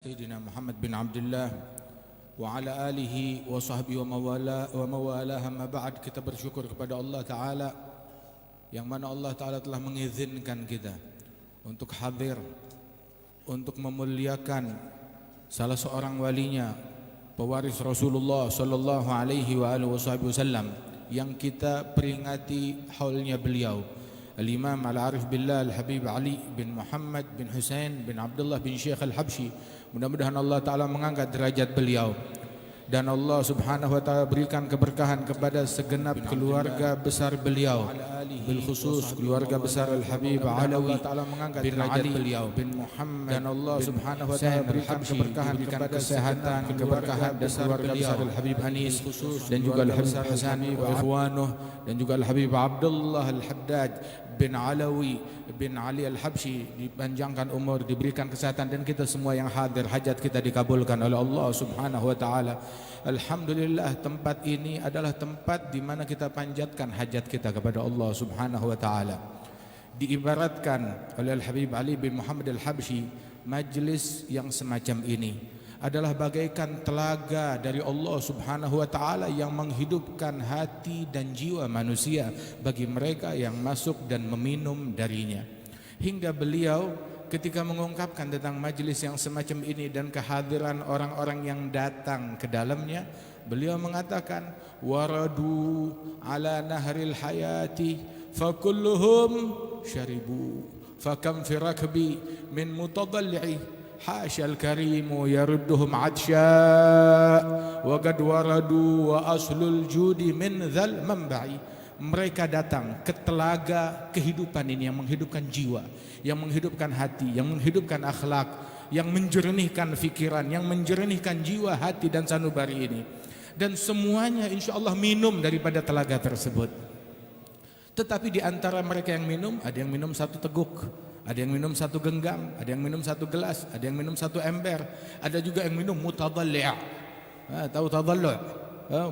Sayyidina Muhammad bin Abdullah wa ala alihi wa sahbihi wa mawalah amma ba'd. Kita bersyukur kepada Allah Ta'ala yang mana Allah Ta'ala telah mengizinkan kita untuk hadir, untuk memuliakan salah seorang walinya, pewaris Rasulullah sallallahu alaihi wa alihi wasallam, yang kita peringati haulnya beliau, Al-Imam Al-Arif Billah Al-Habib Ali bin Muhammad bin Hussein bin Abdullah bin Syekh Al-Habsyi. Mudah-mudahan Allah Ta'ala mengangkat derajat beliau dan Allah Subhanahu wa Ta'ala berikan keberkahan kepada segenap keluarga besar beliau, bil khusus keluarga besar Al-Habib Alawi bin Ali bin Muhammad, dan Allah Subhanahu wa Ta'ala berikan keberkahan kepada kesehatan, keberkahan dan keluarga besar Al-Habib Anis dan juga Al-Habib Hasani wa ikhwanuh, dan juga Al-Habib Abdullah Al-Haddad bin Alawi bin Ali Al-Habsyi, dipanjangkan umur, diberikan kesehatan, dan kita semua yang hadir hajat kita dikabulkan oleh Allah Subhanahu wa Ta'ala. Alhamdulillah, tempat ini adalah tempat di mana kita panjatkan hajat kita kepada Allah Subhanahu wa Ta'ala. Diibaratkan oleh Al-Habib Ali bin Muhammad Al-Habsyi, majlis yang semacam ini adalah bagaikan telaga dari Allah Subhanahu wa Ta'ala yang menghidupkan hati dan jiwa manusia bagi mereka yang masuk dan meminum darinya. Hingga beliau ketika mengungkapkan tentang majlis yang semacam ini dan kehadiran orang-orang yang datang ke dalamnya, beliau mengatakan, waradu ala nahril hayati fakulluhum syaribu fakam fi rakbi min mutadalli'i Hasyal karimu yarudduhum adsya wa qad waradu wa aslul judi min dzal manba'i. Mereka datang ke telaga kehidupan ini yang menghidupkan jiwa, yang menghidupkan hati, yang menghidupkan akhlak, yang menjernihkan fikiran, yang menjernihkan jiwa, hati dan sanubari ini, dan semuanya insyaallah minum daripada telaga tersebut. Tetapi di antara mereka yang minum, ada yang minum satu teguk, ada yang minum satu genggam, ada yang minum satu gelas, ada yang minum satu ember, ada juga yang minum mutadalli'. Tahu tadallu'?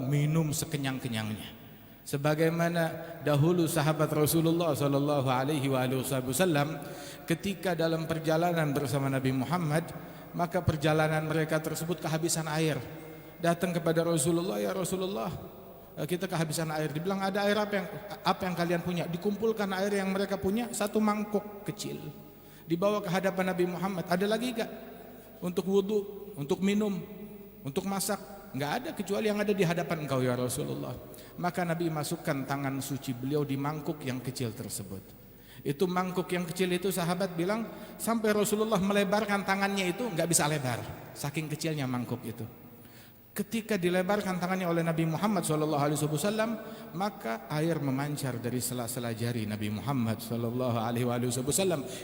Minum sekenyang-kenyangnya. Sebagaimana dahulu sahabat Rasulullah sallallahu alaihi wasallam ketika dalam perjalanan bersama Nabi Muhammad, maka perjalanan mereka tersebut kehabisan air. Datang kepada Rasulullah, ya Rasulullah, kita kehabisan air. Dibilang, ada air apa yang kalian punya? Dikumpulkan air yang mereka punya, satu mangkuk kecil, dibawa ke hadapan Nabi Muhammad. Ada lagi gak? Untuk wudhu, untuk minum, untuk masak? Gak ada, kecuali yang ada di hadapan engkau ya Rasulullah. Maka Nabi masukkan tangan suci beliau di mangkuk yang kecil tersebut. Itu mangkuk yang kecil itu, sahabat bilang, sampai Rasulullah melebarkan tangannya itu gak bisa lebar, saking kecilnya mangkuk itu. Ketika dilebarkan tangannya oleh Nabi Muhammad SAW, maka air memancar dari sela-sela jari Nabi Muhammad SAW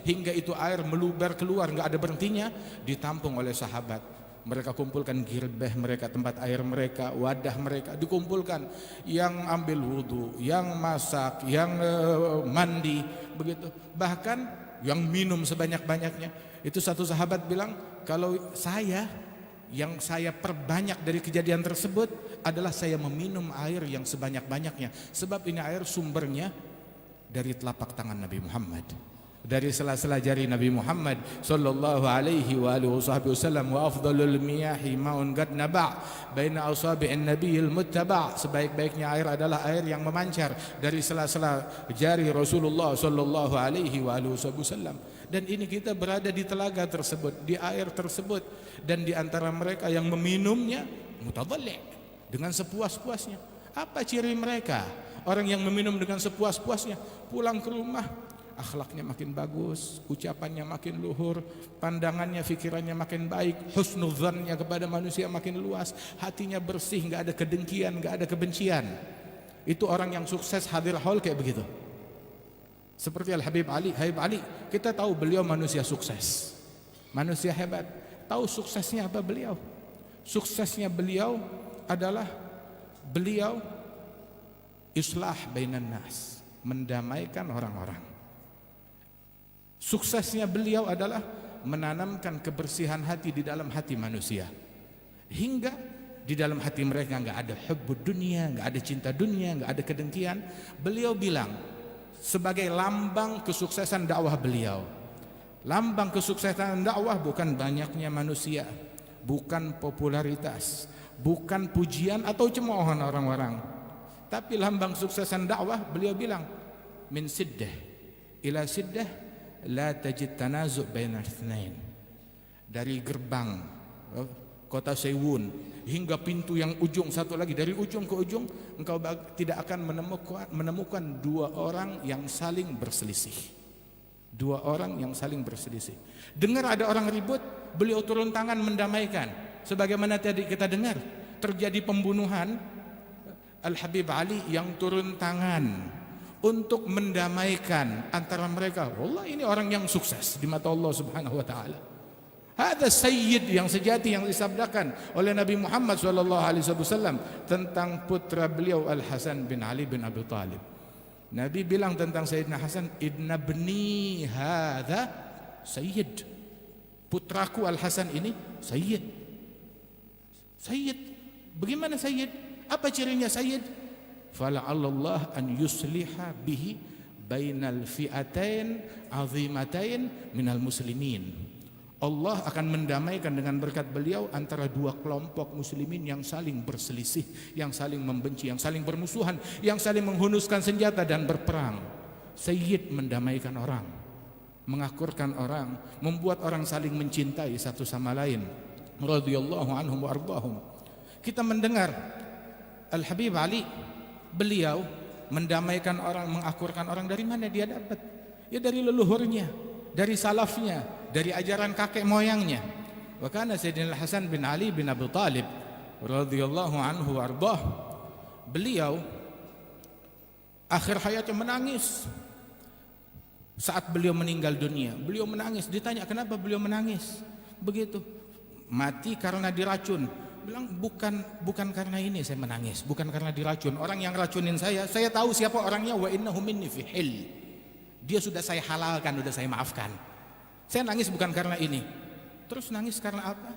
hingga itu air meluber keluar, nggak ada berhentinya, ditampung oleh sahabat. Mereka kumpulkan girbeh mereka, tempat air mereka, wadah mereka dikumpulkan. Yang ambil wudhu, yang masak, yang mandi, begitu. Bahkan yang minum sebanyak-banyaknya. Itu satu sahabat bilang, kalau yang saya perbanyak dari kejadian tersebut adalah saya meminum air yang sebanyak-banyaknya, sebab ini air sumbernya dari telapak tangan Nabi Muhammad, dari sela-sela jari Nabi Muhammad sallallahu alaihi wa alihi wasallam. Wa afdalul miyahi ma'un qad naba' baina asabi'in nabiyil muttaba'. Sebaik-baiknya air adalah air yang memancar dari sela-sela jari Rasulullah sallallahu alaihi wa alihi wasallam. Dan ini kita berada di telaga tersebut, di air tersebut, dan di antara mereka yang meminumnya mutadalli', dengan sepuas-puasnya. Apa ciri mereka? Orang yang meminum dengan sepuas-puasnya, pulang ke rumah akhlaknya makin bagus, ucapannya makin luhur, pandangannya, fikirannya makin baik, husnudzannya kepada manusia makin luas, hatinya bersih, nggak ada kedengkian, nggak ada kebencian. Itu orang yang sukses hadir haul kayak begitu. Seperti Al-Habib Ali. Habib Ali, kita tahu beliau manusia sukses, manusia hebat. Tahu suksesnya apa beliau? Suksesnya beliau adalah beliau islah bainan nas, mendamaikan orang-orang. Suksesnya beliau adalah menanamkan kebersihan hati di dalam hati manusia, hingga di dalam hati mereka nggak ada hubbud dunia, nggak ada cinta dunia, nggak ada kedengkian. Beliau bilang sebagai lambang kesuksesan dakwah beliau, Lambang kesuksesan dakwah bukan banyaknya manusia, bukan popularitas, bukan pujian atau cemoohan orang-orang. Tapi lambang kesuksesan dakwah, beliau bilang, min siddah ila siddah la tajid tanazu' baina itsnain. Dari gerbang kota Sewun hingga pintu yang ujung satu lagi, dari ujung ke ujung engkau tidak akan menemukan dua orang yang saling berselisih. Dua orang yang saling berselisih. Dengar ada orang ribut, beliau turun tangan mendamaikan. Sebagaimana tadi kita dengar, terjadi pembunuhan, Al-Habib Ali yang turun tangan untuk mendamaikan antara mereka. Wallah, ini orang yang sukses di mata Allah Subhanahu wa taala. Ada sayyid yang sejati yang disabdakan oleh Nabi Muhammad SAW tentang putra beliau Al-Hasan bin Ali bin Abi Thalib. Nabi bilang tentang Sayyidina Hasan, "Inna bni hadza sayyid." Putraku Al-Hasan ini sayyid. Sayyid. Bagaimana sayyid? Apa cirinya sayyid? Fala'allallah an yusliha bihi bainal fi'atain 'azimatain minal muslimin. Allah akan mendamaikan dengan berkat beliau antara dua kelompok muslimin yang saling berselisih, yang saling membenci, yang saling bermusuhan, yang saling menghunuskan senjata dan berperang. Sayyid mendamaikan orang, mengakurkan orang, membuat orang saling mencintai satu sama lain. Radhiyallahu anhum wa ardahum. Kita mendengar Al-Habib Ali, beliau mendamaikan orang, mengakurkan orang. Dari mana dia dapat? Ya dari leluhurnya, dari salafnya, dari ajaran kakek moyangnya. Wa kana Sayyidina Hasan bin Ali bin Abi Thalib radhiyallahu anhu warḍah, beliau akhir hayatnya menangis. Saat beliau meninggal dunia, beliau menangis. Ditanya kenapa beliau menangis begitu? Mati karena diracun. Bilang bukan karena ini saya menangis, bukan karena diracun. Orang yang racunin saya tahu siapa orangnya. Wa innahu minni fi hil. Dia sudah saya halalkan, sudah saya maafkan. Saya nangis bukan karena ini. Terus nangis karena apa?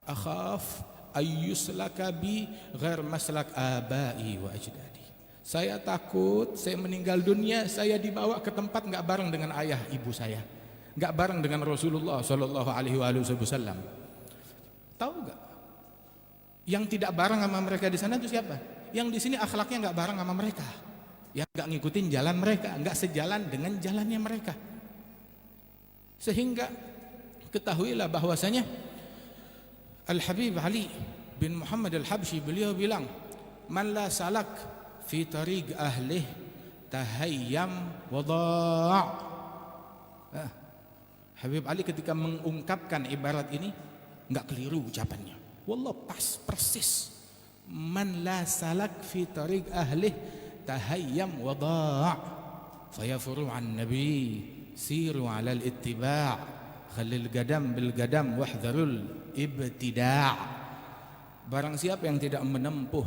Akhaf ayyuslaka bi ghair maslak abai wa ajdadi. Saya takut saya meninggal dunia, saya dibawa ke tempat enggak bareng dengan ayah ibu saya, enggak bareng dengan Rasulullah sallallahu alaihi wasallam. Tahu enggak? Yang tidak bareng sama mereka di sana itu siapa? Yang di sini akhlaknya enggak bareng sama mereka. Yang enggak ngikutin jalan mereka, enggak sejalan dengan jalannya mereka. Sehingga ketahuilah bahwasanya Al-Habib Ali bin Muhammad Al-Habsyi, beliau bilang, "Man la salak fi tariq ahlih tahayyam wada'." Habib Ali ketika mengungkapkan ibarat ini enggak keliru ucapannya. Wallah pas persis. Man la salak fi tariq ahlih tahayyam wada' fayafuru an nabi siru alal ittiba' khalil gadam bil gadam wahdharul ibtida'. Barang siapa yang tidak menempuh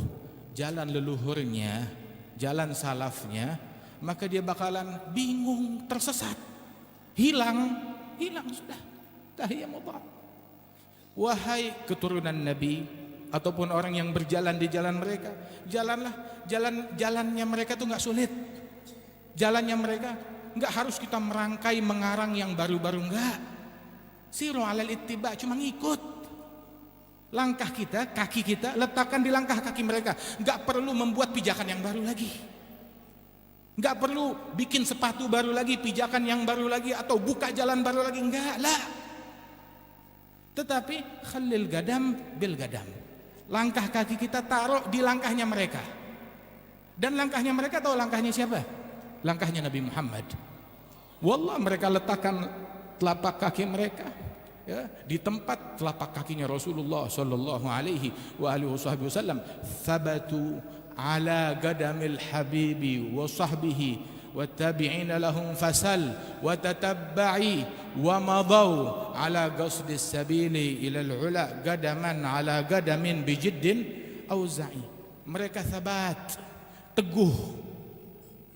jalan leluhurnya, jalan salafnya, maka dia bakalan bingung, tersesat, hilang sudah. Tahiyyam wada'. Wahai keturunan Nabi ataupun orang yang berjalan di jalan mereka, jalannya mereka tuh enggak sulit. Jalannya mereka enggak harus kita merangkai mengarang yang baru-baru, enggak. Siru alal ittiba, cuma ngikut. Langkah kita, kaki kita letakkan di langkah kaki mereka. Enggak perlu membuat pijakan yang baru lagi. Enggak perlu bikin sepatu baru lagi, pijakan yang baru lagi, atau buka jalan baru lagi, enggak lah. Tetapi khalil gadam bil gadam. Langkah kaki kita taruh di langkahnya mereka. Dan langkahnya mereka tahu langkahnya siapa? Langkahnya Nabi Muhammad. Wallah, mereka letakkan telapak kaki mereka ya di tempat telapak kakinya Rasulullah sallallahu alaihi wasallam. Thabatu ala gadamil habibi wa sahbihi wa tabi'ina lahum fasal wa tatabba'i wa madaw ala qasdis sabili ila al-ula gadaman ala gadamin bijiddin auza'i. Mereka sabat, teguh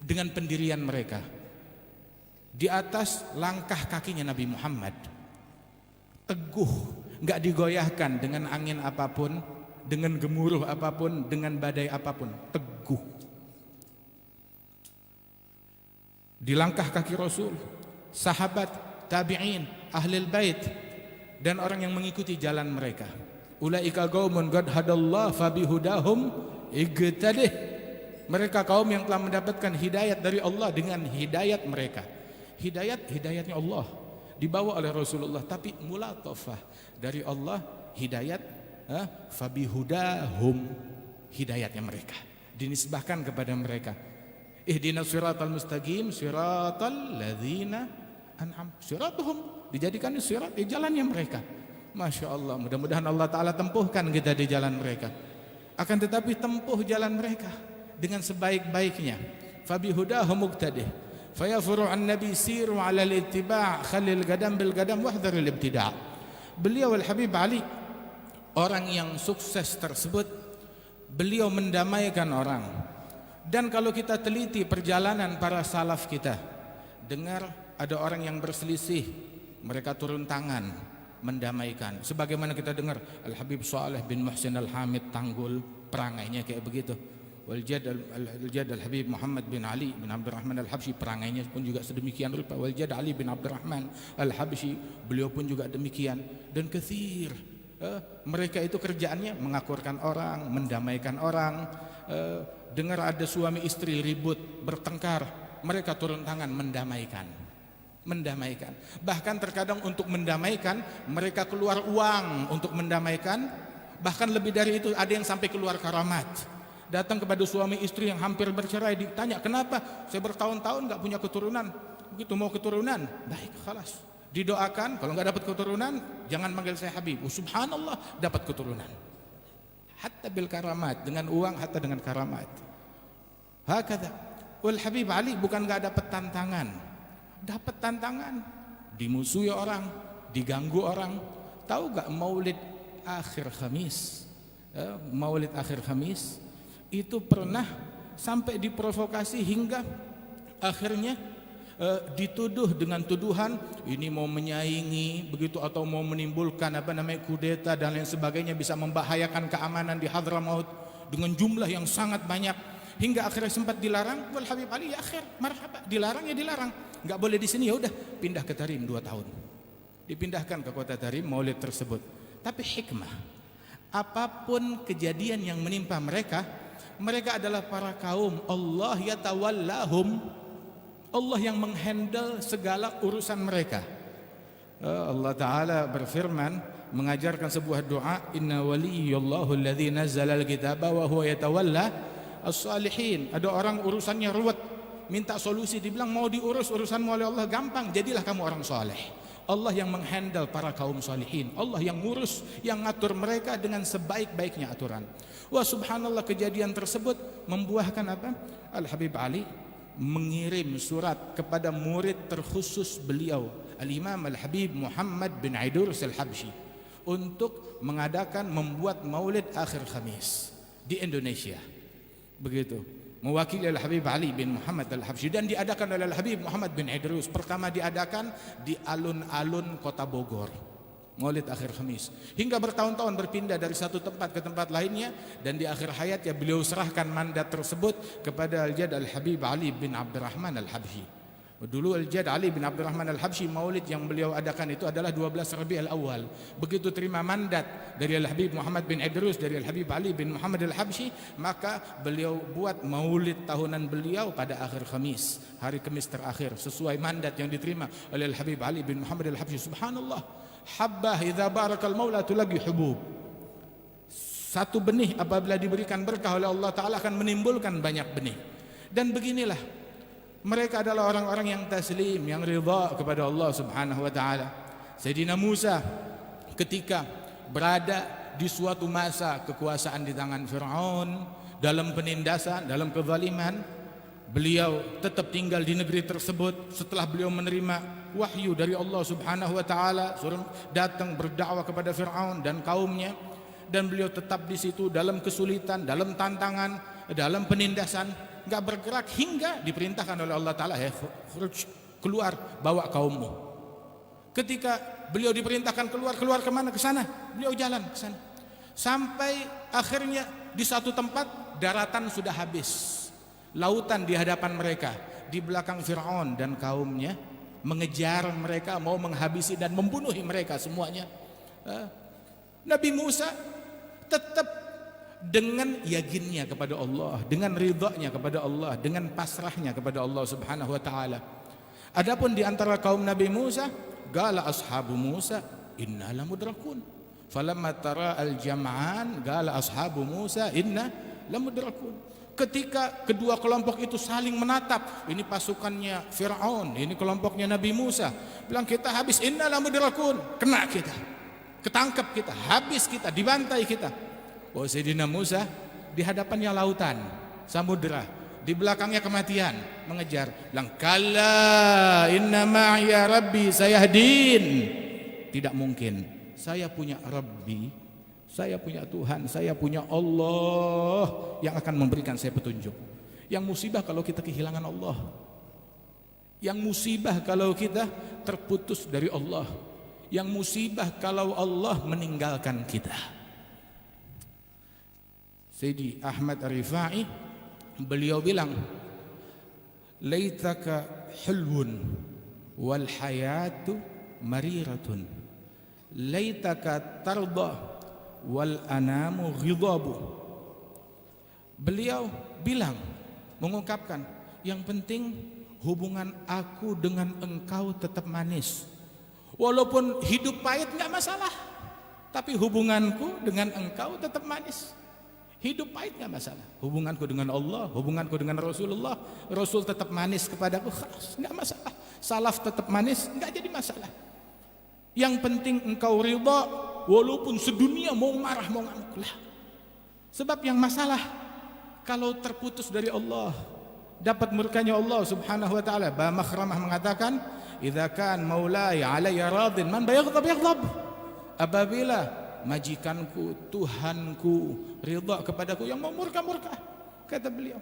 dengan pendirian mereka di atas langkah kakinya Nabi Muhammad. Teguh, enggak digoyahkan dengan angin apapun, dengan gemuruh apapun, dengan badai apapun. Teguh di langkah kaki Rasul. Sahabat tabi'in, ahli bait, dan orang yang mengikuti jalan mereka. Ulaika qaumun qad hadallahu fabihudahum iqtadih. Mereka kaum yang telah mendapatkan hidayat dari Allah dengan hidayat mereka. Hidayatnya Allah dibawa oleh Rasulullah, tapi mulatafah dari Allah, hidayat fabihudahum, hidayatnya mereka dinisbahkan kepada mereka. Ihdinas siratal mustaqim siratal ladzina an'am, siratuhum dijadikan sirat, jalannya mereka. Masya Allah, mudah-mudahan Allah Ta'ala tempuhkan kita di jalan mereka. Akan tetapi tempuh jalan mereka dengan sebaik-baiknya. Fabihudahum muqtadih fayafuru an nabi siru ala al-ittiba' khalil gadam bil gadam wahdharil ibtida'. Beliau Al-Habib Ali, orang yang sukses tersebut, beliau mendamaikan orang. Dan kalau kita teliti perjalanan para salaf kita, dengar ada orang yang berselisih, mereka turun tangan mendamaikan. Sebagaimana kita dengar Al-Habib Saleh bin Muhsin Al-Hamid Tanggul, perangainya kayak begitu. Wal-Jad Al-Habib Muhammad bin Ali bin Abdurrahman Al-Habsyi, perangainya pun juga sedemikian rupa. Wal-Jad Ali bin Abdurrahman Al-Habsyi, beliau pun juga demikian. Dan kathir, mereka itu kerjaannya mengakurkan orang, mendamaikan orang. Dengar ada suami istri ribut, bertengkar, mereka turun tangan mendamaikan. Bahkan terkadang untuk mendamaikan mereka keluar uang untuk mendamaikan. Bahkan lebih dari itu, ada yang sampai keluar karamat. Datang kepada suami istri yang hampir bercerai, ditanya, kenapa? Saya bertahun-tahun gak punya keturunan. Begitu mau keturunan, baik, khalas, didoakan. Kalau gak dapat keturunan, jangan manggil saya Habib. Subhanallah, dapat keturunan. Hatta bil karamat, dengan uang, hatta dengan karamat. Hakadha. Wal Habib Ali bukan gak dapat tantangan, dapat tantangan, dimusuhi orang, diganggu orang. Tahu gak Maulid akhir Khamis? Maulid akhir Khamis itu pernah sampai diprovokasi hingga akhirnya dituduh dengan tuduhan ini mau menyaingi begitu, atau mau menimbulkan kudeta dan lain sebagainya, bisa membahayakan keamanan di Hadramaut dengan jumlah yang sangat banyak, hingga akhirnya sempat dilarang. Wal Habib Ali, ya akhir marhaba, dilarang ya dilarang, nggak boleh di sini, ya udah pindah ke Tarim 2 tahun, dipindahkan ke kota Tarim Maulid tersebut. Tapi hikmah, apapun kejadian yang menimpa mereka, mereka adalah para kaum Allah yatawallahum, Allah yang menghandle segala urusan mereka. Allah Ta'ala berfirman, mengajarkan sebuah doa, inna waliyallahu alladhi nazzala al-kitaba wa huwa yatawalla as-salihin. Ada orang urusannya ruwet, minta solusi, dibilang mau diurus urusanmu oleh Allah gampang, jadilah kamu orang saleh. Allah yang menghandle para kaum salihin, Allah yang ngurus, yang ngatur mereka dengan sebaik-baiknya aturan. Wah, subhanallah, kejadian tersebut membuahkan apa? Al-Habib Ali mengirim surat kepada murid terkhusus beliau, Al-Imam Al-Habib Muhammad bin Idrus Al-Habsyi, untuk mengadakan, membuat Maulid akhir Khamis di Indonesia. Begitu, mewakili Al-Habib Ali bin Muhammad Al-Habsyi, dan diadakan oleh Al-Habib Muhammad bin Idrus. Pertama diadakan di alun-alun kota Bogor, Maulid akhir Khamis, hingga bertahun-tahun berpindah dari satu tempat ke tempat lainnya. Dan di akhir hayatnya beliau serahkan mandat tersebut kepada Al-Jad Al-Habib Ali bin Abdurrahman Al-Habsyi. Dulu Al-Jad Ali bin Abdurrahman Al-Habsyi, maulid yang beliau adakan itu adalah 12 Rabiul Awal. Begitu terima mandat dari Al-Habib Muhammad bin Idrus, dari Al-Habib Ali bin Muhammad Al-Habsyi, maka beliau buat maulid tahunan beliau pada akhir Khamis, hari Kamis terakhir, sesuai mandat yang diterima oleh Al-Habib Ali bin Muhammad Al-Habsyi. Subhanallah, habbah idza barakal maula tulagi hubub. Satu benih apabila diberikan berkah oleh Allah Ta'ala akan menimbulkan banyak benih. Dan beginilah, mereka adalah orang-orang yang taslim, yang ridha kepada Allah Subhanahu wa Ta'ala. Sayyidina Musa ketika berada di suatu masa kekuasaan di tangan Fir'aun, dalam penindasan, dalam kezaliman, beliau tetap tinggal di negeri tersebut. Setelah beliau menerima wahyu dari Allah Subhanahu wa Ta'ala, suruh datang berdakwah kepada Fir'aun dan kaumnya, dan beliau tetap di situ dalam kesulitan, dalam tantangan, dalam penindasan, enggak bergerak hingga diperintahkan oleh Allah Ta'ala, keluar, bawa kaummu. Ketika beliau diperintahkan keluar kemana? Ke sana. Beliau jalan ke sana. Sampai akhirnya di satu tempat daratan sudah habis, lautan di hadapan mereka, di belakang Fir'aun dan kaumnya, mengejar mereka, mau menghabisi dan membunuhi mereka semuanya. Nabi Musa tetap dengan yakinnya kepada Allah, dengan ridhanya kepada Allah, dengan pasrahnya kepada Allah Subhanahu wa taala. Adapun di antara kaum Nabi Musa, qala ashabu Musa inna lamudrakun. Falamma tara al-jam'an qala ashabu Musa inna lamudrakun. Ketika kedua kelompok itu saling menatap, ini pasukannya Fir'aun, ini kelompoknya Nabi Musa, bilang kita habis, inna lamudrakun, kena kita, ketangkap kita, habis kita, dibantai kita. Oh, Sayyidina Musa di hadapannya lautan, samudera, di belakangnya kematian mengejar, bilang kalla inna ma'iya rabbi sayahdin. Tidak mungkin, saya punya Rabbi, saya punya Tuhan, saya punya Allah yang akan memberikan saya petunjuk. Yang musibah kalau kita kehilangan Allah, yang musibah kalau kita terputus dari Allah, yang musibah kalau Allah meninggalkan kita. Sayyidi Ahmad Ar-Rifai, beliau bilang, laitaka hulwun wal hayatu mariratun, laitaka tarda wal anamu ghidabu. Beliau bilang, mengungkapkan, yang penting hubungan aku dengan engkau tetap manis. Walaupun hidup pahit enggak masalah, tapi hubunganku dengan engkau tetap manis. Hidup pahit enggak masalah. Hubunganku dengan Allah, hubunganku dengan Rasulullah, Rasul tetap manis kepadaku, enggak masalah. Salaf tetap manis, enggak jadi masalah. Yang penting engkau ridha, walaupun sedunia mau marah mau ngamuk lah. Sebab yang masalah kalau terputus dari Allah, dapat murkanya Allah Subhanahu wa taala. Ba Makhramah mengatakan, idza kan maulai alayya radin man bayaghdab yaghdab. Apabila majikanku, Tuhanku ridha kepadaku, yang mau murka-murka, kata beliau.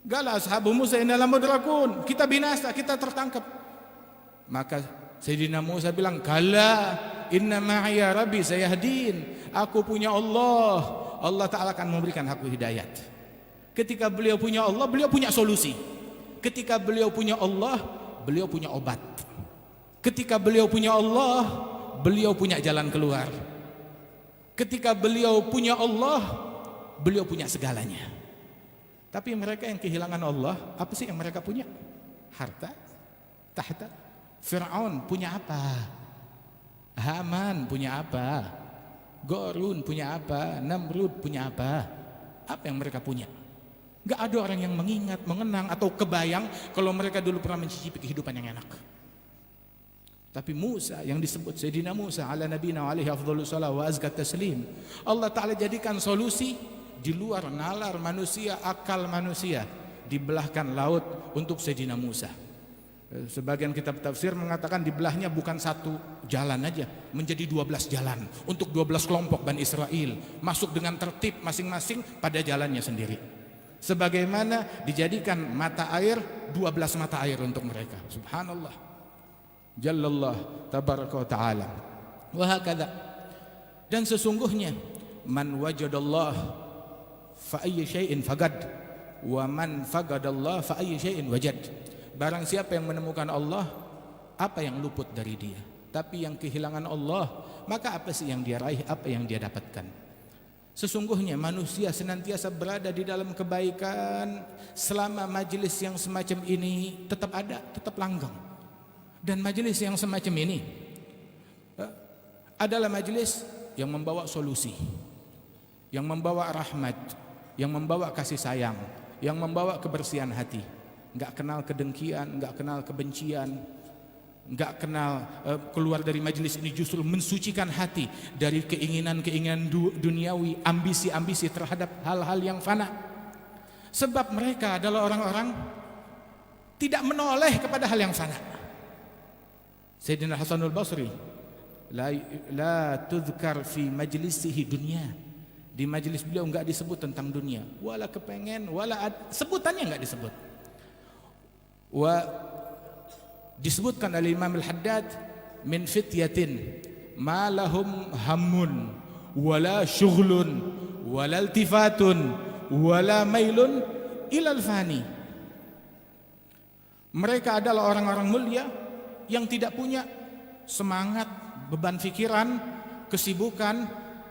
Gala ashabu Musa inna lamudrakun, kita binasa, kita tertangkap. Maka Sayyidina Musa bilang, kalla inna ma'iya rabbi sayahdin. Aku punya Allah, Allah Ta'ala akan memberikan aku hidayat. Ketika beliau punya Allah, beliau punya solusi. Ketika beliau punya Allah, beliau punya obat. Ketika beliau punya Allah, beliau punya jalan keluar. Ketika beliau punya Allah, beliau punya segalanya. Tapi mereka yang kehilangan Allah, apa sih yang mereka punya? Harta, tahta. Fir'aun punya apa? Haman punya apa? Qarun punya apa? Namrud punya apa? Apa yang mereka punya? Gak ada orang yang mengingat, mengenang atau kebayang kalau mereka dulu pernah mencicipi kehidupan yang enak. Tapi Musa yang disebut Sayyidina Musa ala nabiyina alaihi afdhalus salat wa azka taslim, Allah Ta'ala jadikan solusi di luar nalar manusia, akal manusia, dibelahkan laut untuk Sayyidina Musa. Sebagian kitab tafsir mengatakan dibelahnya bukan satu jalan aja, menjadi 12 jalan untuk 12 kelompok Bani Israel, masuk dengan tertib masing-masing pada jalannya sendiri. Sebagaimana dijadikan mata air, 12 mata air untuk mereka. Subhanallah, Jallallah tabaraka wa ta'ala. Wa hakadha. Dan sesungguhnya man wajadallah fa ayyi syai'in faqad wa man faqadallah fa ayyi syai'in wajad. Barang siapa yang menemukan Allah, apa yang luput dari dia? Tapi yang kehilangan Allah, maka apa sih yang dia raih, apa yang dia dapatkan? Sesungguhnya manusia senantiasa berada di dalam kebaikan selama majelis yang semacam ini tetap ada, tetap langgeng. Dan majelis yang semacam ini adalah majelis yang membawa solusi, yang membawa rahmat, yang membawa kasih sayang, yang membawa kebersihan hati. Enggak kenal kedengkian, enggak kenal kebencian, enggak kenal keluar dari majelis ini justru mensucikan hati dari keinginan-keinginan duniawi, ambisi-ambisi terhadap hal-hal yang fana. Sebab mereka adalah orang-orang tidak menoleh kepada hal yang fana. Sayyidina Hasanul Basri, la tudhkar fi majlisihi dunya. Di majelis beliau enggak disebut tentang dunia, wala kepengen, wala sebutannya enggak disebut. Wa disebutkan oleh Imam Al-Haddad, min fityatin ma lahum hammun wala syughlun wala iltifatun wala mailun ilal fani. Mereka adalah orang-orang mulia yang tidak punya semangat, beban pikiran, kesibukan,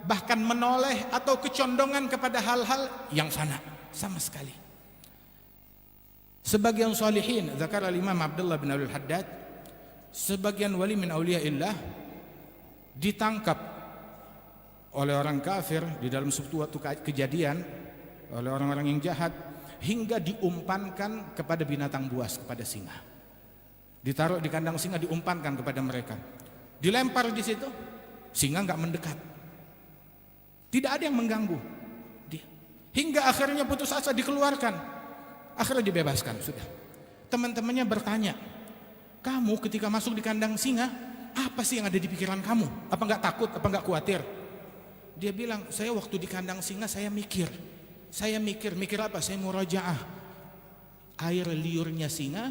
bahkan menoleh atau kecondongan kepada hal-hal yang fana sama sekali. Sebagian salihin, zakar al-Imam Abdullah bin Abdul Haddad, sebagian wali min auliyaillah ditangkap oleh orang kafir di dalam suatu kejadian, oleh orang-orang yang jahat, hingga diumpankan kepada binatang buas, kepada singa. Ditaruh di kandang singa, diumpankan kepada mereka. Dilempar di situ, singa enggak mendekat. Tidak ada yang mengganggu dia. Hingga akhirnya putus asa, dikeluarkan. Akhirnya dibebaskan, sudah. Teman-temannya bertanya, kamu ketika masuk di kandang singa, apa sih yang ada di pikiran kamu? Apa enggak takut, apa enggak khawatir? Dia bilang, saya waktu di kandang singa saya mikir apa? Saya murajaah. Air liurnya singa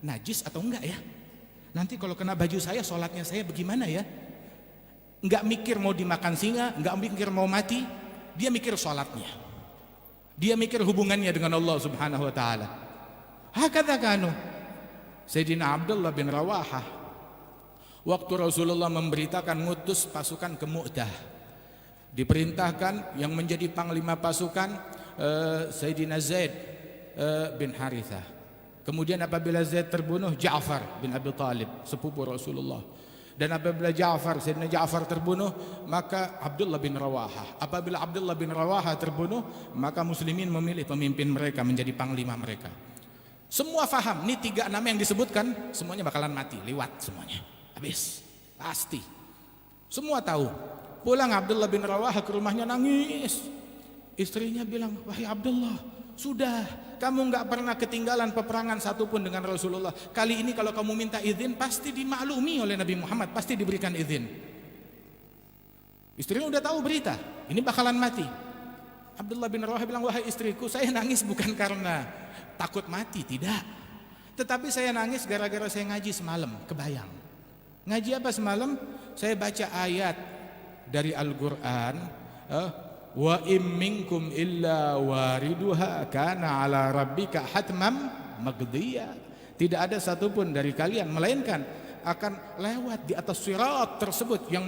najis atau enggak ya? Nanti kalau kena baju saya, sholatnya saya bagaimana ya? Enggak mikir mau dimakan singa, enggak mikir mau mati, dia mikir sholatnya. Dia mikir hubungannya dengan Allah Subhanahu wa taala. Hakadha kanu Sayyidina Abdullah bin Rawahah waktu Rasulullah memberitakan ngutus pasukan ke Mu'tah, diperintahkan yang menjadi panglima pasukan Sayyidina Zaid bin Harithah. Kemudian apabila Zaid terbunuh, Ja'far bin Abi Talib, sepupu Rasulullah. Dan apabila Sayyidina Ja'far terbunuh, maka Abdullah bin Rawahah. Apabila Abdullah bin Rawahah terbunuh, maka muslimin memilih pemimpin mereka menjadi panglima mereka. Semua faham, ini 3 nama yang disebutkan semuanya bakalan mati, lewat semuanya, habis, pasti. Semua tahu. Pulang Abdullah bin Rawahah ke rumahnya nangis. Istrinya bilang, wahai Abdullah, sudah, kamu enggak pernah ketinggalan peperangan satupun dengan Rasulullah. Kali ini kalau kamu minta izin, pasti dimaklumi oleh Nabi Muhammad, pasti diberikan izin. Istrinya udah tahu berita, ini bakalan mati. Abdullah bin Rawahah bilang, wahai istriku, saya nangis bukan karena takut mati, tidak. Tetapi saya nangis gara-gara saya ngaji semalam, kebayang. Ngaji apa semalam? Saya baca ayat dari Al-Quran, wa im minkum illa wariduha kana ala rabbika hatmam maqdiya. Tidak ada satupun dari kalian melainkan akan lewat di atas sirat tersebut yang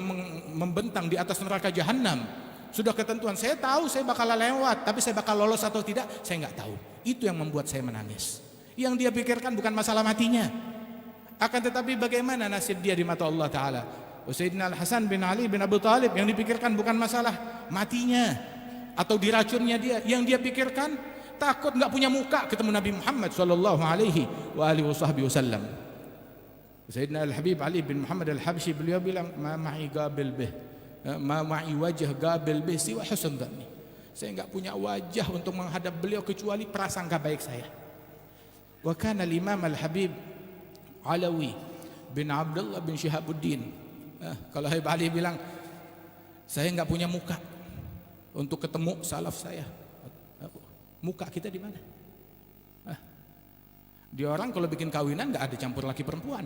membentang di atas neraka jahanam. Sudah ketentuan, saya tahu saya bakal lewat, tapi saya bakal lolos atau tidak saya enggak tahu. Itu yang membuat saya menangis. Yang dia pikirkan bukan masalah matinya, akan tetapi bagaimana nasib dia di mata Allah Ta'ala. Sayyidina Al-Hasan bin Ali bin Abu Talib, yang dipikirkan bukan masalah matinya atau diracunnya dia. Yang dia pikirkan takut enggak punya muka ketemu Nabi Muhammad sallallahu alaihi wasallam. Sayyidina Al-Habib Ali bin Muhammad Al-Habsyi, beliau bilang, ma ma'i qabil bih, ma ma'i wajh qabil bih siwa husn dhanni. Saya enggak punya wajah untuk menghadap beliau kecuali prasangka baik saya. Wa kana al-Imam Al-Habib Alawi bin Abdullah bin Syihabuddin, kalau Habib Ali bilang, saya enggak punya muka untuk ketemu salaf saya. Muka kita di mana? Di orang kalau bikin kawinan enggak ada campur laki perempuan.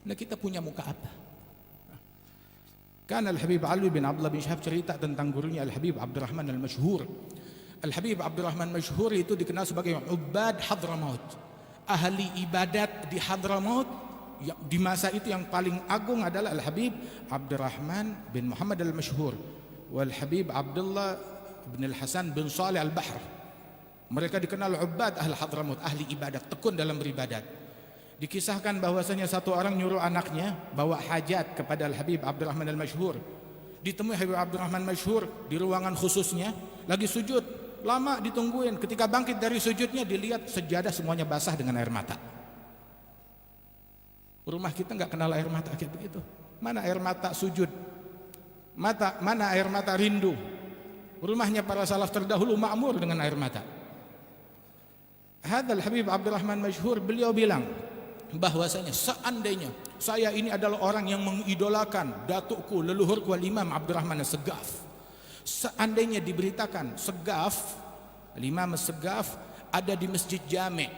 Nah, kita punya muka apa? Kan Al-Habib Ali bin Abdullah bin Syihab cerita tentang gurunya Al-Habib Abdurrahman Al-Masyhur. Al-Habib Abdurrahman Masyhur itu dikenal sebagai Ubad Hadramaut, ahli ibadat di Hadramaut. Di masa itu yang paling agung adalah Al-Habib Abdurrahman bin Muhammad Al-Masyhur wal Habib Abdullah bin Al-Hasan bin Salih Al-Bahr. Mereka dikenal ubad ahli Hadramaut, ahli ibadat, tekun dalam beribadat. Dikisahkan bahwasanya satu orang nyuruh anaknya bawa hajat kepada Al-Habib Abdurrahman Al-Masyhur. Ditemui Habib Abdurrahman Masyhur di ruangan khususnya, lagi sujud, lama ditungguin. Ketika bangkit dari sujudnya, dilihat sejadah semuanya basah dengan air mata. Rumah kita enggak kenal air mata kayak begitu. Mana air mata sujud? Mana air mata rindu? Rumahnya para salaf terdahulu makmur dengan air mata. Hadzal Habib Abdurrahman Masyhur, beliau bilang bahwasanya seandainya saya ini adalah orang yang mengidolakan datukku, leluhurku Al-Imam Abdurrahman As-Segaf. Seandainya diberitakan Segaf, Al-Imam As-Segaf ada di Masjid Jami'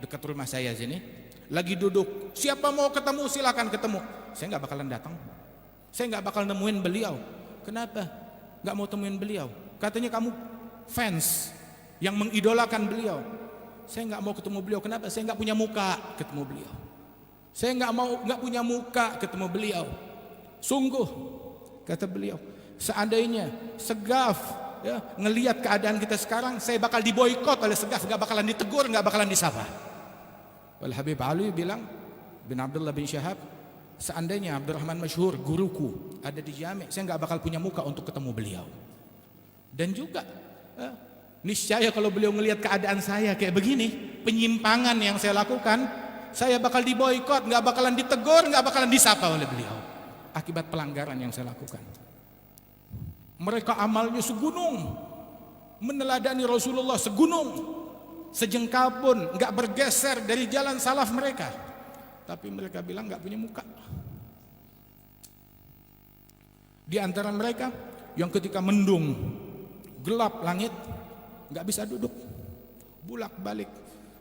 dekat rumah saya sini, lagi duduk, siapa mau ketemu silakan ketemu. Saya enggak bakalan datang. Saya enggak bakal nemuin beliau. Kenapa? Enggak mau temuin beliau. Katanya kamu fans yang mengidolakan beliau. Saya enggak mau ketemu beliau. Kenapa? Saya enggak punya muka ketemu beliau. Saya nggak punya muka ketemu beliau. Sungguh, kata beliau, seandainya Segaf ya, ngelihat keadaan kita sekarang, saya bakal diboikot oleh Segaf, nggak bakalan ditegur, nggak bakalan disapa. Wal Habib Ali bilang, bin Abdullah bin Syahab, seandainya Abdurrahman Masyhur guruku ada di Jami', saya nggak bakal punya muka untuk ketemu beliau. Dan juga niscaya kalau beliau ngelihat keadaan saya kayak begini, penyimpangan yang saya lakukan, saya bakal diboikot, nggak bakalan ditegur, nggak bakalan disapa oleh beliau akibat pelanggaran yang saya lakukan. Mereka amalnya segunung, meneladani Rasulullah segunung, sejengkal pun nggak bergeser dari jalan salaf mereka. Tapi mereka bilang nggak punya muka. Di antara mereka yang ketika mendung, gelap langit, nggak bisa duduk, bulak balik.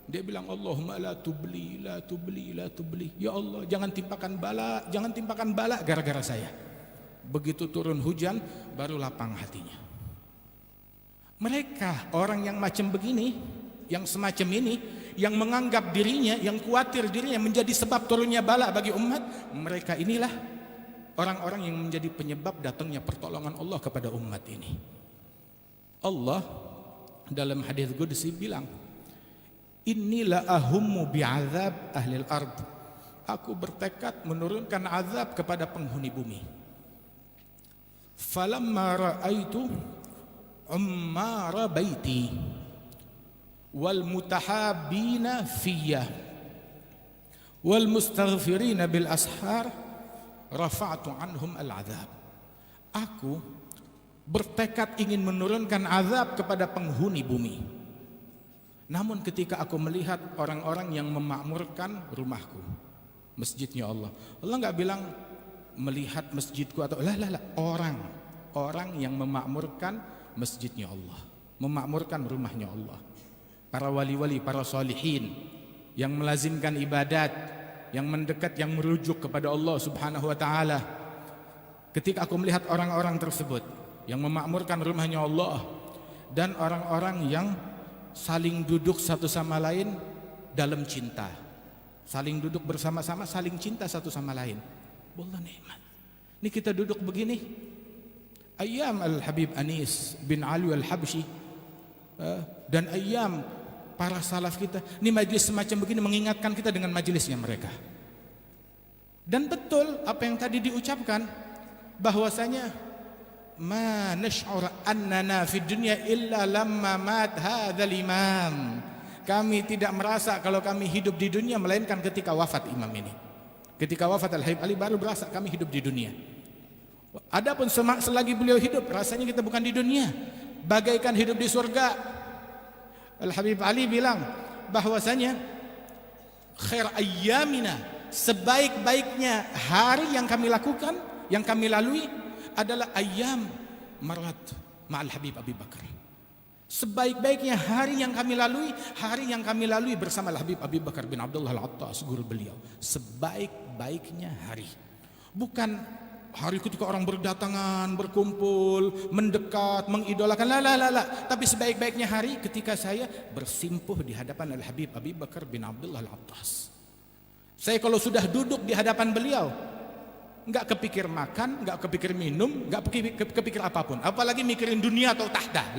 Dia bilang, Allahumma la tubli, la tubli, la tubli. Ya Allah, jangan timpakan bala gara-gara saya. Begitu turun hujan, baru lapang hatinya. Mereka orang yang macam begini, yang semacam ini, yang menganggap dirinya, yang khawatir dirinya menjadi sebab turunnya bala bagi umat, mereka inilah orang-orang yang menjadi penyebab datangnya pertolongan Allah kepada umat ini. Allah dalam hadis qudsi bilang, Inilah ahummu bi'adzab ahlil ard. Aku bertekad menurunkan azab kepada penghuni bumi. Falamma ra'aitu ummara baiti wal mutahabbina fiyya wal mustaghfirina bil ashar rafa'tu anhum al azab. Aku bertekad ingin menurunkan azab kepada penghuni bumi. Namun ketika aku melihat orang-orang yang memakmurkan rumahku, masjidnya Allah nggak bilang melihat masjidku atau orang yang memakmurkan masjidnya Allah, memakmurkan rumahnya Allah, para wali-wali, para salihin yang melazimkan ibadat, yang mendekat, yang merujuk kepada Allah Subhanahu wa taala. Ketika aku melihat orang-orang tersebut yang memakmurkan rumahnya Allah dan orang-orang yang saling duduk satu sama lain dalam cinta, saling duduk bersama-sama, saling cinta satu sama lain. Wallah nikmat. Ini kita duduk begini, ayam Al-Habib Anis bin Ali Al-Habsyi dan ayam para salaf kita. Ini majlis semacam begini mengingatkan kita dengan majlisnya mereka. Dan betul apa yang tadi diucapkan, bahwasanya ma nash'ur annana fid dunya illa lamma mat hadzal imam. Kami tidak merasa kalau kami hidup di dunia melainkan ketika wafat imam ini. Ketika wafat Al-Habib Ali baru berasa kami hidup di dunia. Adapun selagi beliau hidup rasanya kita bukan di dunia, bagaikan hidup di surga. Al-Habib Ali bilang bahwasanya khair ayyamina, sebaik-baiknya hari yang kami lakukan, yang kami lalui adalah ayam marat ma'al Habib Abi Bakar. Sebaik-baiknya hari yang kami lalui bersama Habib Abi Bakar bin Abdullah Al-Attas, guru beliau. Sebaik-baiknya hari, bukan hari ketika orang berdatangan, berkumpul, mendekat, mengidolakan, tapi sebaik-baiknya hari ketika saya bersimpuh di hadapan Habib Abi Bakar bin Abdullah Al-Attas. Saya kalau sudah duduk di hadapan beliau, nggak kepikir makan, nggak kepikir minum, nggak kepikir apapun, apalagi mikirin dunia atau tahta.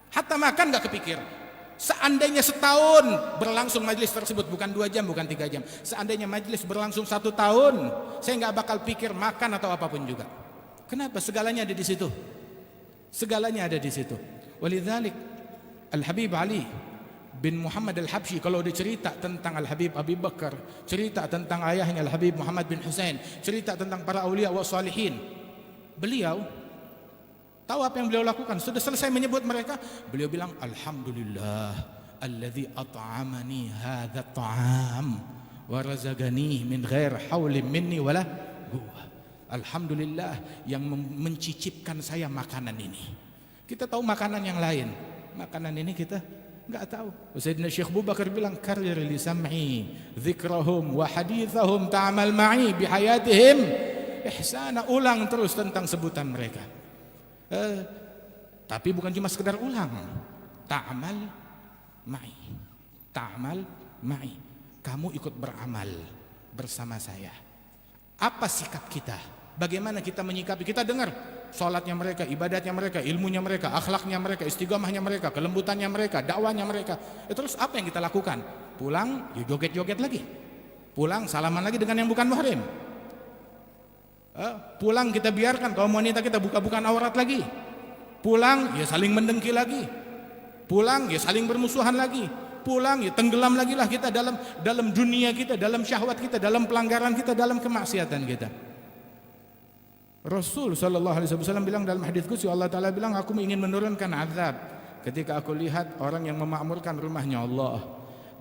Hatta makan nggak kepikir. Seandainya setahun berlangsung majlis tersebut, bukan 2 jam, bukan 3 jam, seandainya majlis berlangsung 1 tahun, saya nggak bakal pikir makan atau apapun juga. Kenapa? Segalanya ada di situ. Segalanya ada di situ. Walidzalik Al-Habib Ali bin Muhammad Al-Habsyi kalau dicerita tentang Al-Habib Abi Bakar, cerita tentang ayahnya Al-Habib Muhammad bin Husain, cerita tentang para awliya wa salihin, beliau tahu apa yang beliau lakukan? Sudah selesai menyebut mereka, beliau bilang, Alhamdulillah alladzi at'amani hadza at'am wa razaqani min ghair haulin minni wala quwwah. Alhamdulillah yang mencicipkan saya makanan ini. Kita tahu makanan yang lain, makanan ini kita enggak tahu. Sayyidina Syekh Abu Bakar bilang, karir li sam'i dzikrahum wa hadithahum ta'mal ma'i bi hayatihim ihsana. Ulang terus tentang sebutan mereka. Tapi bukan cuma sekedar ulang. Ta'mal ma'i. Ta'mal ma'i. Kamu ikut beramal bersama saya. Apa sikap kita? Bagaimana kita menyikapi? Kita dengar salatnya mereka, ibadatnya mereka, ilmunya mereka, akhlaknya mereka, istiqamahnya mereka, kelembutannya mereka, dakwanya mereka. Terus apa yang kita lakukan? Pulang, ya joget-joget lagi. Pulang, salaman lagi dengan yang bukan mahram. Pulang kita biarkan kaum wanita kita buka-bukaan aurat lagi. Pulang, ya saling mendengki lagi. Pulang, ya saling bermusuhan lagi. Pulang, ya tenggelam lagi lah kita dalam dunia kita, dalam syahwat kita, dalam pelanggaran kita, dalam kemaksiatan kita. Rasul sallallahu alaihi wasallam bilang dalam hadis qudsi, Allah Taala bilang, aku ingin menurunkan azab ketika aku lihat orang yang memakmurkan rumahnya Allah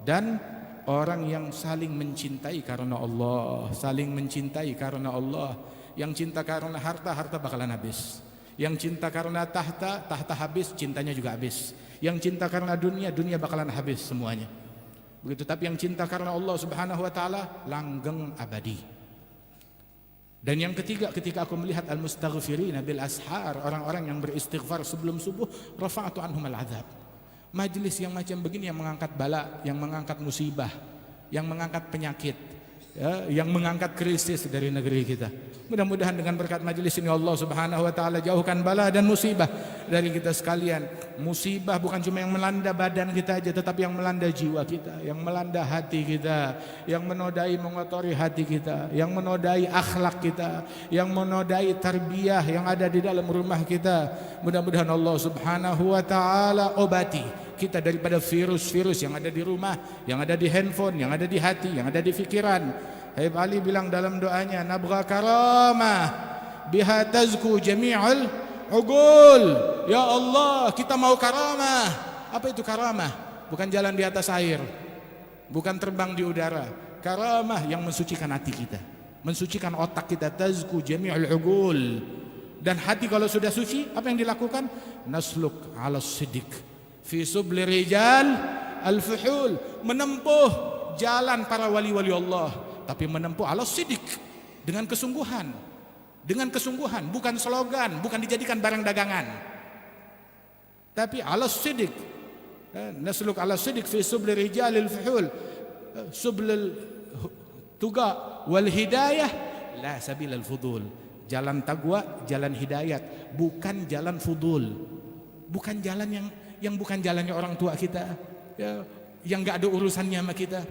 dan orang yang saling mencintai karena Allah, saling mencintai karena Allah. Yang cinta karena harta, harta bakalan habis. Yang cinta karena tahta, tahta habis, cintanya juga habis. Yang cinta karena dunia, dunia bakalan habis semuanya. Begitu. Tapi yang cinta karena Allah Subhanahu wa taala langgeng abadi. Dan yang ketiga, ketika aku melihat al-mustaghfirina bil ashar, orang-orang yang beristighfar sebelum subuh, rafa'atu anhum al-'adzab. Majlis yang macam begini yang mengangkat bala, yang mengangkat musibah, yang mengangkat penyakit, ya, yang mengangkat krisis dari negeri kita. Mudah-mudahan dengan berkat majlis ini Allah Subhanahu wa taala jauhkan bala dan musibah dari kita sekalian. Musibah bukan cuma yang melanda badan kita aja, tetapi yang melanda jiwa kita, yang melanda hati kita, yang menodai mengotori hati kita, yang menodai akhlak kita, yang menodai tarbiyah yang ada di dalam rumah kita. Mudah-mudahan Allah Subhanahu wa taala obati kita daripada virus-virus yang ada di rumah, yang ada di handphone, yang ada di hati, yang ada di pikiran. Habib Ali bilang dalam doanya, nabgha karamah biha tazku jami'ul ugul. Ya Allah, kita mau karamah. Apa itu karamah? Bukan jalan di atas air, bukan terbang di udara. Karamah yang mensucikan hati kita, mensucikan otak kita. Tazku jami'ul ugul. Dan hati kalau sudah suci, apa yang dilakukan? Nasluk ala siddiq fi subli rijal al-fuhul, menempuh jalan para wali-wali Allah, tapi menempuh ala siddiq, dengan kesungguhan. Dengan kesungguhan, bukan slogan, bukan dijadikan barang dagangan, tapi ala siddiq. Nasluk ala siddiq fi subli rijal al-fuhul, sublul tuqa wal hidayah la sabil al-fudul. Jalan taqwa, jalan hidayat, bukan jalan fudul. Bukan jalan yang bukan jalannya orang tua kita, ya, yang enggak ada urusannya sama kita,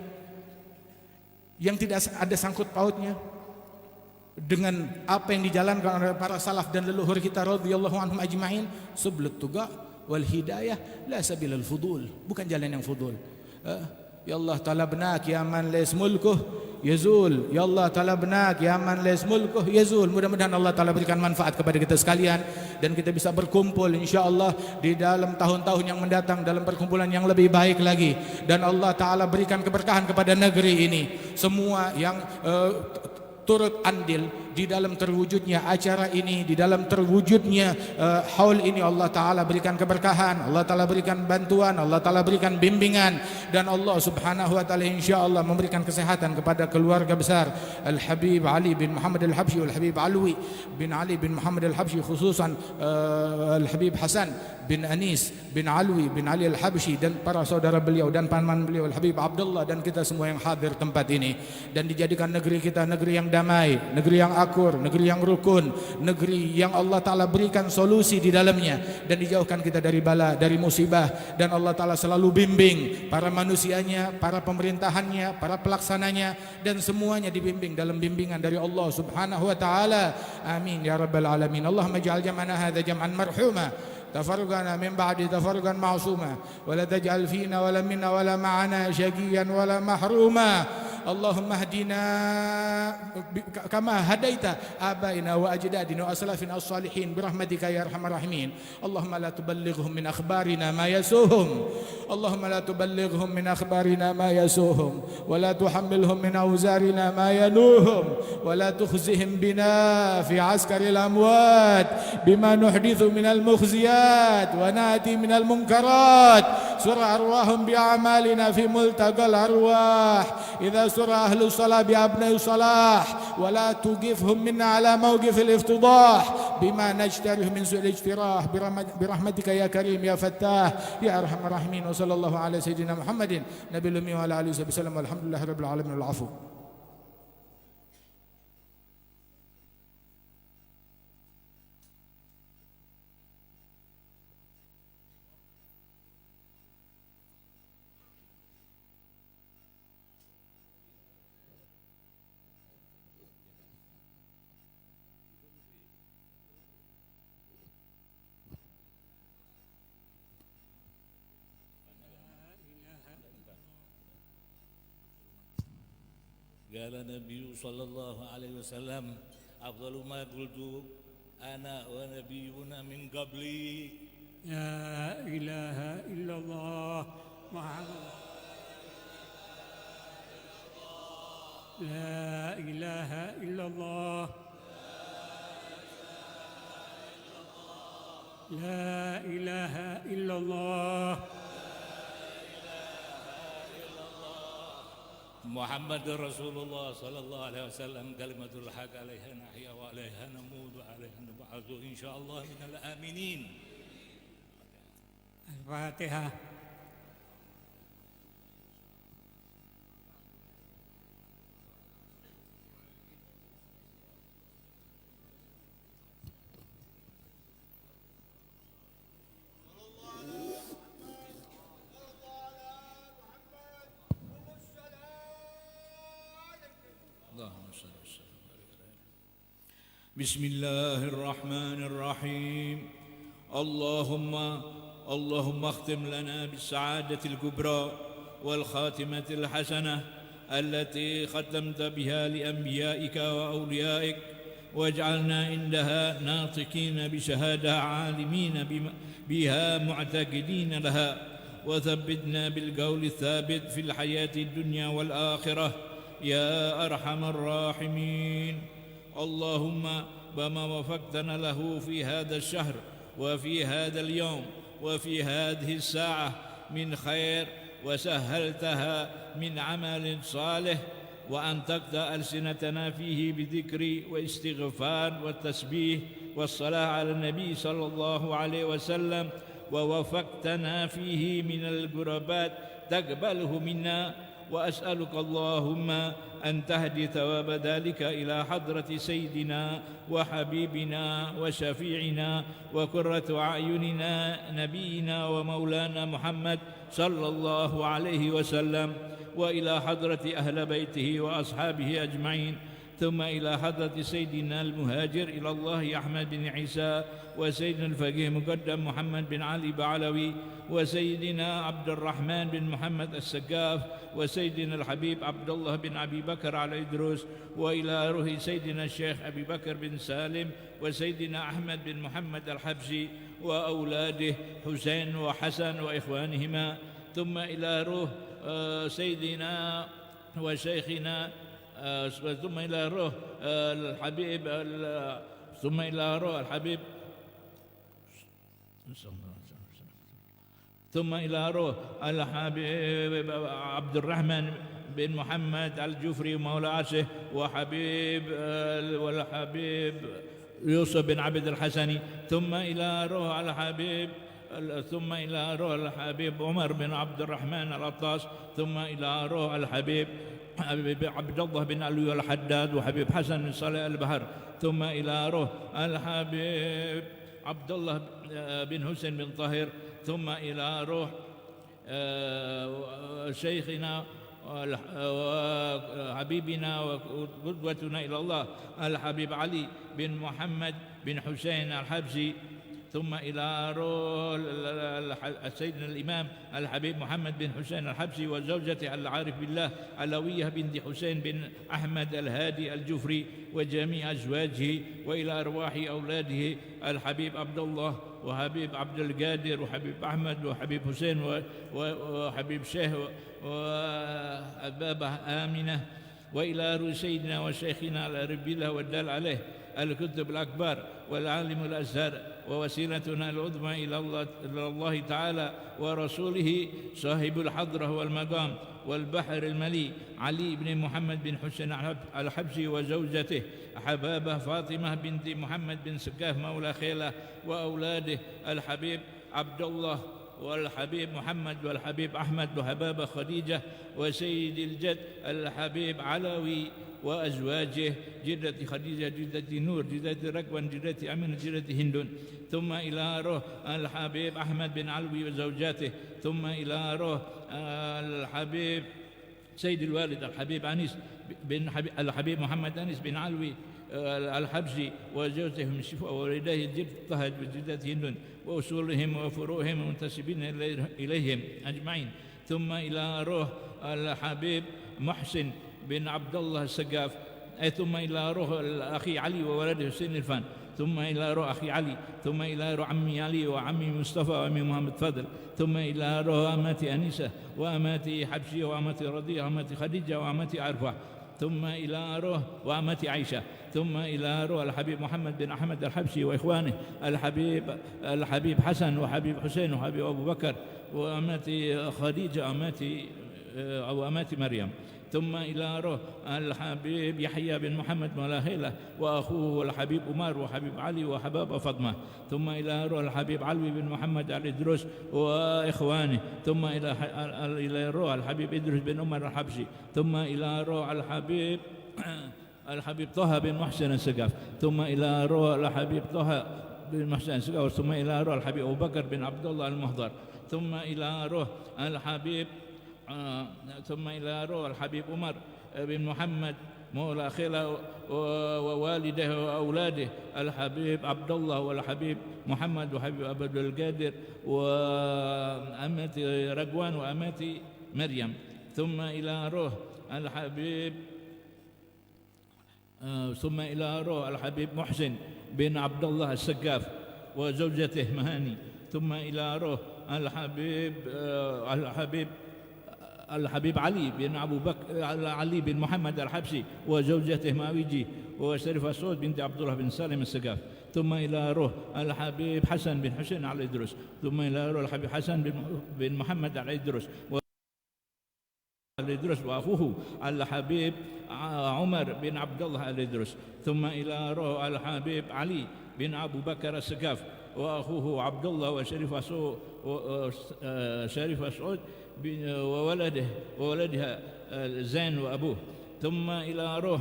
yang tidak ada sangkut pautnya dengan apa yang dijalankan oleh para salaf dan leluhur kita radhiyallahu anhum ajma'in. Sublut tuqa wal hidayah la sabilal fudul, bukan jalan yang fudul. Ya Allah talabnak ya man lais mulkuh yazul. Ya Allah talabnak ya man lais mulkuh yazul. Mudah-mudahan Allah Taala berikan manfaat kepada kita sekalian dan kita bisa berkumpul insyaallah di dalam tahun-tahun yang mendatang dalam perkumpulan yang lebih baik lagi, dan Allah Taala berikan keberkahan kepada negeri ini. Semua yang turut andil di dalam terwujudnya acara ini, di dalam terwujudnya haul ini, Allah Ta'ala berikan keberkahan, Allah Ta'ala berikan bantuan, Allah Ta'ala berikan bimbingan, dan Allah Subhanahu Wa Ta'ala insyaAllah memberikan kesehatan kepada keluarga besar Al-Habib Ali bin Muhammad Al-Habsyi, Al-Habib Alwi bin Ali bin Muhammad Al-Habsyi, khususan Al-Habib Hasan bin Anis bin Alwi bin Ali Al-Habsyi, dan para saudara beliau dan paman beliau Al-Habib Abdullah, dan kita semua yang hadir tempat ini, dan dijadikan negeri kita negeri yang damai, negeri yang akur, negeri yang rukun, negeri yang Allah Ta'ala berikan solusi di dalamnya, dan dijauhkan kita dari bala, dari musibah, dan Allah Ta'ala selalu bimbing para manusianya, para pemerintahannya, para pelaksananya, dan semuanya dibimbing dalam bimbingan dari Allah Subhanahu Wa Ta'ala. Amin ya Rabbal Alamin. Allahumma ja'al jam'ana hadha jam'an marhuma, تفرقنا من بعد تفرقا معصوما، ولا تجعل فينا ولا منا ولا معنا شقيا ولا محروما. اللهم اهدنا كما هديت آبائنا وأجدادنا وأسلافنا الصالحين برحمتك يا أرحم الراحمين. اللهم لا تبلغهم من أخبارنا ما يسوهم، اللهم لا تبلغهم من أخبارنا ما يسوهم، ولا تحملهم من أوزارنا ما ينوهم، ولا تخزهم بنا في عسكر الأموات بما نحدث من المخزيات ونأتي من المنكرات. سر أرواحهم بأعمالنا في ملتقى الأرواح. إذا سر أهل الصلاة بأبناء الصلاح، ولا توقفهم منا على موقف الافتضاح بما نجترح من سوء الاجتراح برحمتك يا كريم يا فتاح يا أرحم الراحمين. وصلى الله على سيدنا محمد نبي الأمي وعلى آله وصحبه وسلم، والحمد لله رب العالمين. العفو. قال النبي صلى الله عليه وسلم أفضل ما قلت أنا ونبينا من قبلي لا إله إلا الله محمد لا إله إلا الله لا إله إلا الله محمد رسول الله صلى الله عليه وسلم كلمة الحق عليها نحيا وعليها نموت وعليها نبعث إن شاء الله من الآمنين. الفاتحة. بسم الله الرحمن الرحيم. اللهم اختم لنا بالسعادة الكبرى والخاتمة الحسنة التي ختمت بها لأنبيائك وأوليائك، واجعلنا عندها ناطقين بشهادة عالمين بها معتقدين لها، وثبتنا بالقول الثابت في الحياة الدنيا والآخرة يا أرحم الراحمين. اللهم بما وفقتنا له في هذا الشهر وفي هذا اليوم وفي هذه الساعة من خير، وسهلتها من عمل صالح، وأنطقت ألسنتنا فيه بذكر واستغفار والتسبيح والصلاة على النبي صلى الله عليه وسلم، ووفقتنا فيه من القربات تقبله منا، وأسألك اللهم أن تهدي ثواب ذلك إلى حضرة سيدنا وحبيبنا وشفيعنا وقرة أعيننا نبينا ومولانا محمد صلى الله عليه وسلم، وإلى حضرة أهل بيته وأصحابه أجمعين، ثم إلى حضرة سيدنا المهاجر إلى الله أحمد بن عيسى، وسيدنا الفقيه مقدم محمد بن علي بعلوي، وسيدنا عبد الرحمن بن محمد السقاف، وسيدنا الحبيب عبد الله بن أبي بكر على إدروس، وإلى روح سيدنا الشيخ أبي بكر بن سالم، وسيدنا أحمد بن محمد الحبشي وأولاده حسين وحسن وإخوانهما، ثم إلى روح سيدنا وشيخنا، ثم إلى روح الحبيب، ثم إلى روح الحبيب، ثم إلى روح الحبيب عبد الرحمن بن محمد الجفري مولى عرشه، وحبيب والحبيب يوسف بن عبد الحسني، ثم إلى روح الحبيب، ثم إلى روح الحبيب عمر بن عبد الرحمن العطاس، ثم إلى روح الحبيب عبد الله بن علي الحداد، وحبيب حسن بن صالح البحر، ثم إلى روح الحبيب عبد الله بن حسين بن طاهر، ثم إلى روح شيخنا وحبيبنا وقدوتنا إلى الله الحبيب علي بن محمد بن حسين الحبشي، ثم إلى روح سيدنا الإمام الحبيب محمد بن حسين الحبشي وزوجته العارف بالله علوية بنت حسين بن أحمد الهادي الجفري وجميع أزواجه، وإلى أرواح أولاده الحبيب عبد الله وحبيب عبد القادر وحبيب أحمد وحبيب حسين وحبيب شيخ وأبابة آمنة، وإلى روح سيدنا وشيخنا العارف بالله والدال عليه الكتب الأكبر والعالم الأزهر ووسيلتنا العظمى إلى الله تعالى ورسوله صاحب الحضرة والمقام والبحر المليء علي بن محمد بن حسين الحبشي وزوجته حبابة فاطمة بنت محمد بن سقاف مولى خيلة، وأولاده الحبيب عبد الله والحبيب محمد والحبيب أحمد وحبابة خديجة، وسيد الجد الحبيب علوي وأزواجه جدة خديجة جدة نور جدة ركوان جدة أمين جدة هند، ثم إلى روح الحبيب أحمد بن علوي وزوجاته، ثم إلى روح الحبيب سيد الوالد الحبيب أنيس بن الحبيب محمد أنيس بن علوي الحبشي وزوجته من شفاء وولديه جد طهج وجدة هند وأصولهم وفروعهم المنتسبين إليهم أجمعين، ثم إلى روح الحبيب محسن بن عبد الله السقاف، ثم إلى روح أخي علي وولده حسين الفان، ثم إلى روح أخي علي، ثم إلى روح عمي علي وعمي مصطفى وعمي محمد فضل، ثم إلى روح أمتي أنيسة وأمتي حبشية وأمتي رضية وأمتي خديجة وأمتي عرفة، ثم إلى روح وأمتي عائشة، ثم إلى روح الحبيب محمد بن أحمد الحبشي وإخوانه، الحبيب حسن وحبيب حسين وحبيب أبو بكر وأمتي خديجة وأمتي مريم، ثم إلى روح الحبيب يحيى بن محمد ملاهيلة وأخوه الحبيب عمر وحبيب علي وحباب فاطمة، ثم إلى روح الحبيب علوي بن محمد الإدروس وإخوانه، ثم إلى روح الحبيب إدريس بن عمر الحبشي، ثم إلى روح الحبيب طه بن محسن السقاف، ثم إلى روح الحبيب طه بن محسن السقاف، ثم إلى روح الحبيب أبو بكر بن عبد الله المهضر، ثم إلى روح الحبيب عمر بن محمد مولى خيله ووالده وأولاده، الحبيب عبد الله والحبيب محمد وحبيب عبد القادر وأمتي رقوان وأمتي مريم، ثم إلى روح الحبيب محسن بن عبد الله السقاف وزوجته مهاني، ثم إلى روح الحبيب علي بن أبو بكر علي بن محمد الحبشي وزوجته ماويجي وشريفة سعود بنت عبد الله بن سالم السقاف، ثم إلى روح الحبيب حسن بن حسين على إدرس، ثم إلى روح الحبيب حسن بن محمد على إدرس وأخوه الحبيب عمر بن عبد الله الإدرس، ثم إلى روح الحبيب علي بن أبو بكر السقاف وأخوه عبد الله وشريفة سعود وولدها زين وأبوه، ثم إلى روح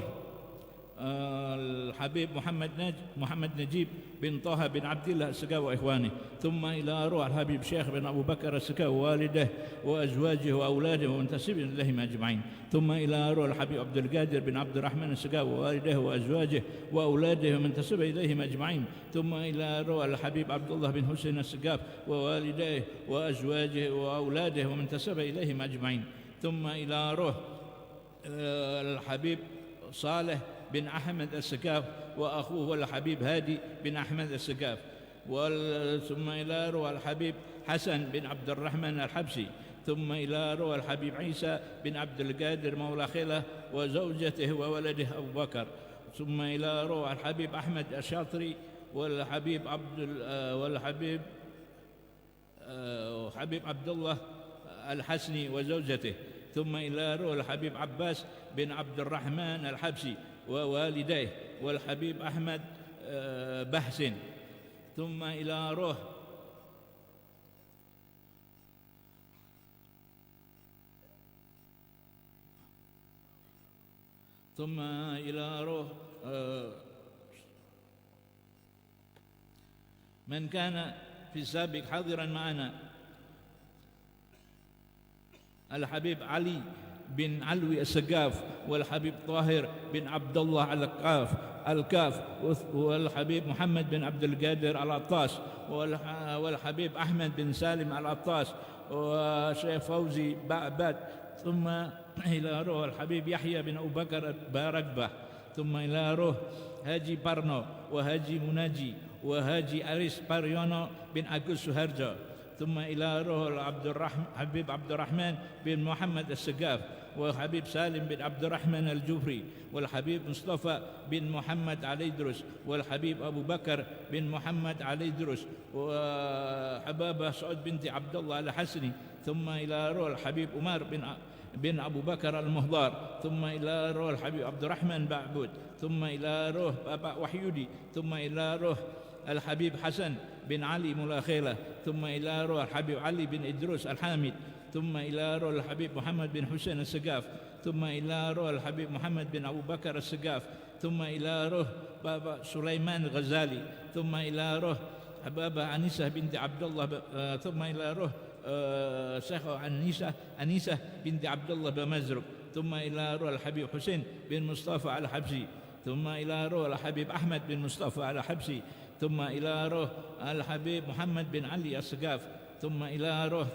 الحبيب محمد نجيب بن طه بن عبد الله السقاف وإخوانه، ثم إلى روح الحبيب شيخ بن أبو بكر السقاف ووالده وأزواجه وأولاده ومنتسبين إليهم أجمعين، ثم إلى روح الحبيب عبد القادر بن عبد الرحمن السقاف ووالده وأزواجه وأولاده ومنتسبين إليهم أجمعين، ثم إلى روح الحبيب عبد الله بن حسين السقاف ووالديه وأزواجه وأولاده ومنتسبين إليهم أجمعين، ثم إلى روح الحبيب صالح بن أحمد السقاف وأخوه الحبيب هادي بن أحمد السقاف، ثم إلى روح الحبيب حسن بن عبد الرحمن الحبشي، ثم إلى روح الحبيب عيسى بن عبد القادر مولى خيله وزوجته وولده أبو بكر، ثم إلى روح الحبيب أحمد الشاطري والحبيب عبد الله الحسني وزوجته، ثم إلى روح الحبيب عباس بن عبد الرحمن الحبشي ووالديه والحبيب أحمد بحسن، ثم إلى روح من كان في السابق حاضرا معنا الحبيب علي بن علوي السقاف والحبيب طاهر بن عبد الله الكاف والحبيب محمد بن عبد القادر العطاس والحبيب أحمد بن سالم العطاس وشيخ فوزي بعباد، ثم إلى روح الحبيب يحيى بن أبو بكر باركبة، ثم إلى روح هاجي بارنو وهاجي مناجي وهاجي أريس باريونو بن أقل سهرجة، ثم إلى روح حبيب عبد الرحمن بن محمد السقاف وحبيب سالم بن عبد الرحمن الجفري والحبيب مصطفى بن محمد علي درس والحبيب أبو بكر بن محمد علي درس وحبابة سعود بنت عبد الله الحسني، ثم إلى روح الحبيب عمر بن أبو بكر المهضار، ثم إلى روح الحبيب عبد الرحمن بعبود، ثم إلى روح بابا وحيودي، ثم إلى روح الحبيب حسن بن علي ملاخيلة، ثم إلى روح الحبيب علي بن إدروس الحامد، ثم إلى روح الحبيب محمد بن حسين السقاف، ثم إلى روح الحبيب محمد بن أبو بكر السقاف، ثم إلى روح بابا سليمان الغزالي، ثم إلى روح بابا أنيسة بنت عبد الله ثم إلى روح شيخ أنيسة بنت عبد الله بمزرق، ثم إلى روح الحبيب حسين بن مصطفى الحبشي، ثم إلى روح الحبيب أحمد بن مصطفى الحبشي، ثم إلى روح الحبيب محمد بن علي السقاف، ثم إلى روح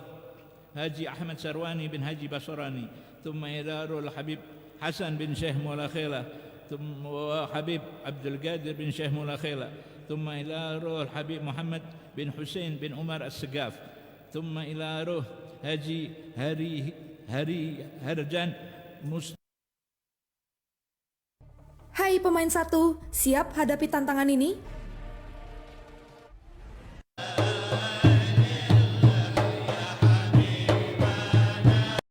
هاجي أحمد سرواني بن هاجي بصراني، ثم إلى روح الحبيب حسن بن شيخ مولا خيلة، ثم وحبيب عبد القادر بن شيخ مولا خيلة، ثم إلى روح الحبيب محمد بن حسين بن عمر السقاف، ثم إلى روح Haji Hari Harjan Hai pemain 1, siap hadapi tantangan ini?